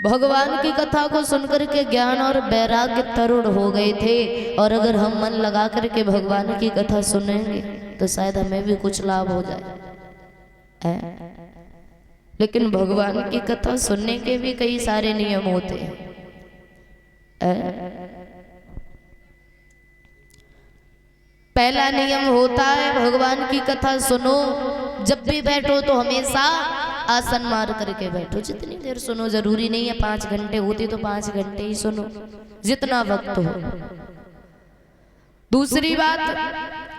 भगवान की कथा को सुनकर के ज्ञान और वैराग्य तरुण हो गए थे। और अगर हम मन लगा करके भगवान की कथा सुनेंगे तो शायद हमें भी कुछ लाभ हो जाए। लेकिन भगवान की कथा सुनने के भी कई सारे नियम होते हैं। पहला नियम होता है, भगवान की कथा सुनो, जब भी बैठो तो हमेशा आसन मार करके बैठो। जितनी देर सुनो, जरूरी नहीं है 5 घंटे होती तो 5 घंटे ही सुनो, जितना वक्त हो। दूसरी बात,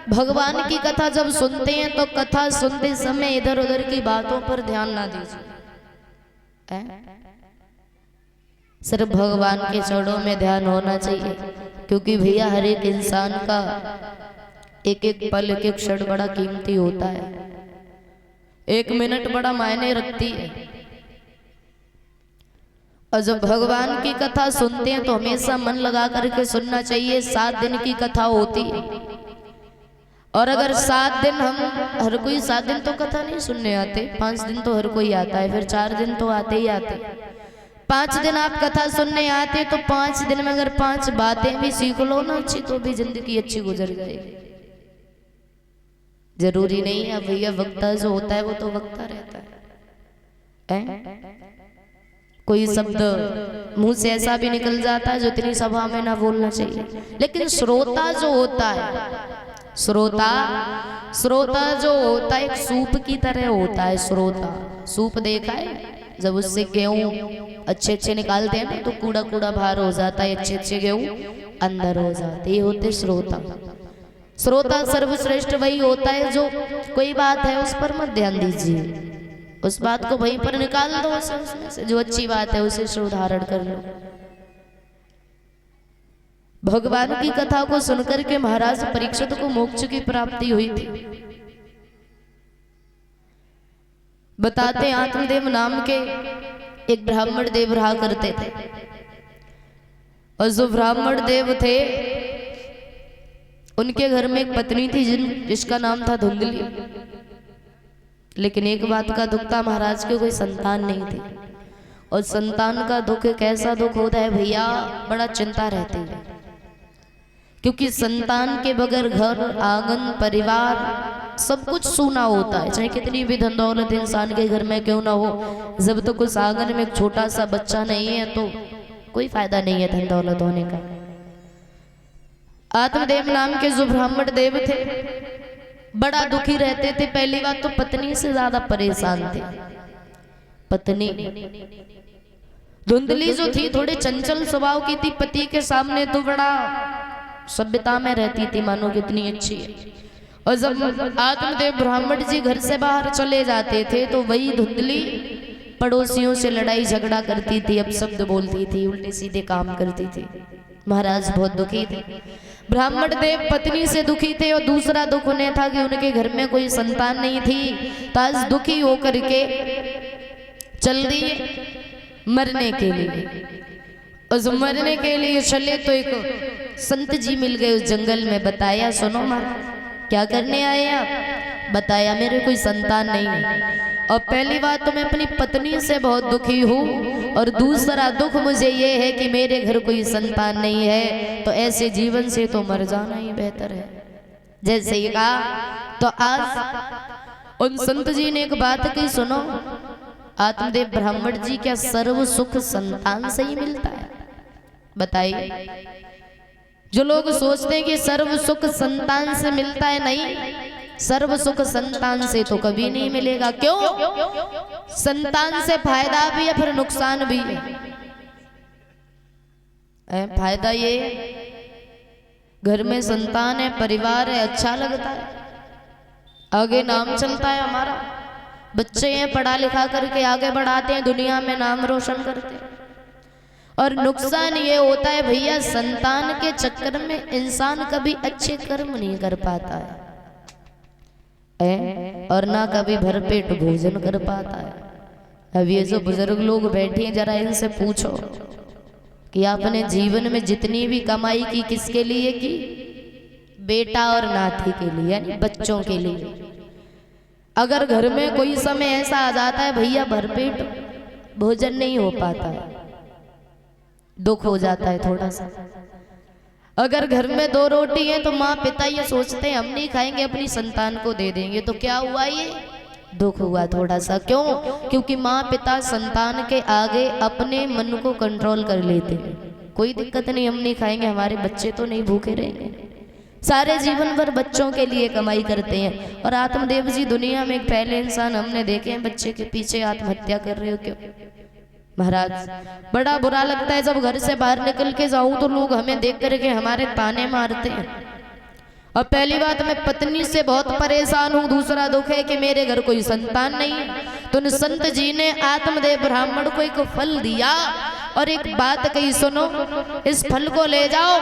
भगवान की कथा जब सुनते हैं तो कथा सुनते समय इधर उधर की बातों पर ध्यान ना दीजिए। सिर्फ भगवान के चरणों में ध्यान होना चाहिए, क्योंकि भैया हर एक इंसान का एक एक पल, एक एक क्षण बड़ा कीमती होता है। 1 मिनट बड़ा मायने रखती है। और जब भगवान की कथा सुनते हैं तो हमेशा मन लगा करके सुनना चाहिए। 7 दिन की कथा होती है, और अगर 7 दिन हर कोई 7 दिन तो कथा नहीं सुनने आते, 5 दिन तो हर कोई आता है, फिर 4 दिन तो आते ही आते। 5 दिन आप कथा सुनने आते तो 5 दिन में अगर 5 बातें भी सीख लो ना अच्छी, तो भी जिंदगी अच्छी गुजर जाएगी। जरूरी नहीं है भैया वक्ता जो होता है वो तो वक्ता रहता है। कोई शब्द मुंह से ऐसा भी निकल जाता है जो इतनी सभा में ना बोलना चाहिए। लेकिन श्रोता जो होता है, श्रोता जो होता है एक सूप की तरह होता है। श्रोता सूप देखा है, जब उससे गेहूं अच्छे निकालते हैं ना तो कूड़ा कूड़ा बाहर हो जाता है, अच्छे गेहूं अंदर हो जाते। ये होते श्रोता। श्रोता सर्वश्रेष्ठ वही होता है जो कोई बात है उस पर मत ध्यान दीजिए, उस बात को वहीं पर निकाल दो, उसमें से जो अच्छी बात है उसे सुधारण कर लो। भगवान की कथा को सुनकर के महाराज परीक्षित को मोक्ष की प्राप्ति हुई थी। बताते आत्मदेव नाम के एक ब्राह्मण देव रहा करते थे, और जो ब्राह्मण देव थे उनके घर में एक पत्नी थी जिसका नाम था धुंधली। लेकिन एक बात का दुख था, महाराज के कोई संतान नहीं थी। और संतान का दुख एक ऐसा दुख होता है भैया, बड़ा चिंता रहती है, क्योंकि संतान के बगैर घर आंगन परिवार सब कुछ सूना होता है। चाहे कितनी भी धन दौलत इंसान के घर में क्यों ना हो, जब तक उस आंगन में एक छोटा सा बच्चा नहीं है तो कोई फायदा नहीं है धन दौलत होने का। आत्मदेव नाम के जो ब्राह्मण देव थे बड़ा दुखी रहते थे। पहली बात तो पत्नी से ज्यादा परेशान थे। पत्नी धुंधली जो थी थोड़े चंचल स्वभाव की थी, पति के सामने तो बड़ा सभ्यता में रहती थी, मानो कितनी अच्छी है। और जब आत्मदेव ब्राह्मण जी घर से बाहर चले जाते थे तो वही धुंधली पड़ोसियों से लड़ाई झगड़ा करती थी, अपशब्द बोलती थी, उल्टे सीधे काम करती थी। महाराज बहुत दुखी थे। ब्राह्मण देव पत्नी से दुखी थे, और दूसरा दुख उन्हें था कि उनके घर में कोई संतान नहीं थी। तो आज दुखी होकर के चल दिए मरने के लिए। और मरने के लिए चले तो एक संत जी मिल गए उस जंगल में। बताया, सुनो महाराज क्या करने आए आप? बताया, मेरे कोई संतान नहीं है, और पहली बात तो मैं अपनी पत्नी से बहुत दुखी हूँ, और दूसरा दुख मुझे ये है कि मेरे घर कोई संतान नहीं है, तो ऐसे जीवन से तो मर जाना ही बेहतर है। जैसे ही कहा तो आज उन संत जी ने एक बात कही, सुनो आत्मदेव ब्राह्मण जी, क्या सर्व सुख संतान से ही मिलता है? बताइए। जो लोग सोचते हैं कि सर्व सुख संतान से मिलता है, नहीं, सर्व सुख संतान से तो कभी नहीं मिलेगा। क्यों? संतान से फायदा भी है फिर नुकसान भी है। फायदा ये घर में संतान है, परिवार है, अच्छा लगता है, आगे नाम चलता है हमारा, बच्चे हैं पढ़ा लिखा करके आगे बढ़ाते हैं, दुनिया में नाम रोशन करते हैं। और नुकसान ये होता है भैया, संतान के चक्कर में इंसान कभी अच्छे कर्म नहीं कर पाता है, और ना कभी भरपेट भोजन कर पाता है। अब ये जो बुजुर्ग लोग बैठे हैं, जरा इनसे पूछो कि आपने जीवन में जितनी भी कमाई की किसके लिए की? बेटा और नाती के लिए, यानी बच्चों के लिए। अगर घर में कोई समय ऐसा आ जाता है भैया भरपेट भोजन नहीं हो पाता है, दुख हो जाता है थोड़ा सा। अगर घर में 2 रोटी है तो माँ पिता ये सोचते हैं हम नहीं खाएंगे, अपनी संतान को दे देंगे, तो क्या हुआ, ये दुख हुआ थोड़ा सा। क्यों? क्योंकि माँ पिता संतान के आगे अपने मन को कंट्रोल कर लेते हैं। कोई दिक्कत नहीं, हम नहीं खाएंगे, हमारे बच्चे तो नहीं भूखे रहेंगे। सारे जीवन भर बच्चों के लिए कमाई करते हैं। और आत्मदेव जी दुनिया में एक पहले इंसान हमने देखे हैं बच्चे के पीछे आत्महत्या कर रहे हो। क्यों महाराज? बड़ा बुरा लगता है जब घर से बाहर निकल के जाऊं तो लोग हमें देख करके हमारे ताने मारते हैं। और पहली बात, मैं पत्नी से बहुत परेशान हूँ। दूसरा दुख है कि मेरे घर कोई संतान नहीं है। तो संत जी ने आत्मदेव ब्राह्मण को एक फल दिया और एक बात कही, सुनो, इस फल को ले जाओ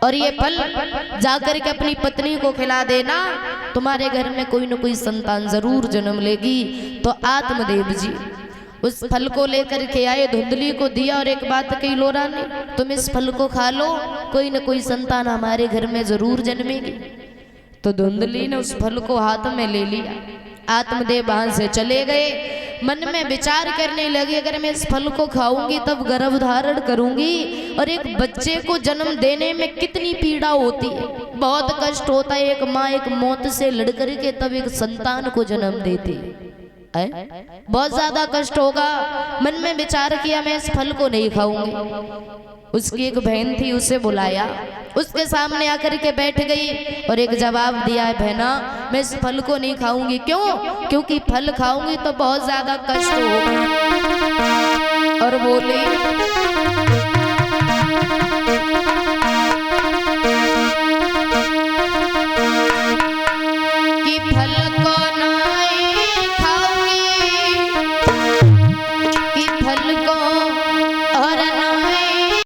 और ये फल जाकर के अपनी पत्नी को खिला देना, तुम्हारे घर में कोई न कोई संतान जरूर जन्म लेगी। तो आत्मदेव जी उस फल को लेकर के आए, धुंधली को दिया और एक बात कही, लो रानी तुम इस फल को खा लो, कोई न कोई संतान हमारे घर में जरूर जन्मेगी। तो धुंधली ने उस फल को हाथ में ले लिया। आत्मदेव वहां से चले गए। मन में विचार करने लगी, अगर मैं इस फल को खाऊंगी तब गर्भ धारण करूंगी और एक बच्चे को जन्म देने में कितनी पीड़ा होती है, बहुत कष्ट होता है। एक माँ एक मौत से लड़ करके तब एक संतान को जन्म देती है, बहुत ज्यादा कष्ट होगा। मन में विचार किया मैं इस फल को नहीं खाऊंगी। उसकी एक बहन थी, उसे बुलाया, उसके सामने आकर के बैठ गई और एक जवाब दिया, है बहना मैं इस फल को नहीं खाऊंगी। क्यों? क्योंकि फल खाऊंगी तो बहुत ज्यादा कष्ट होगा।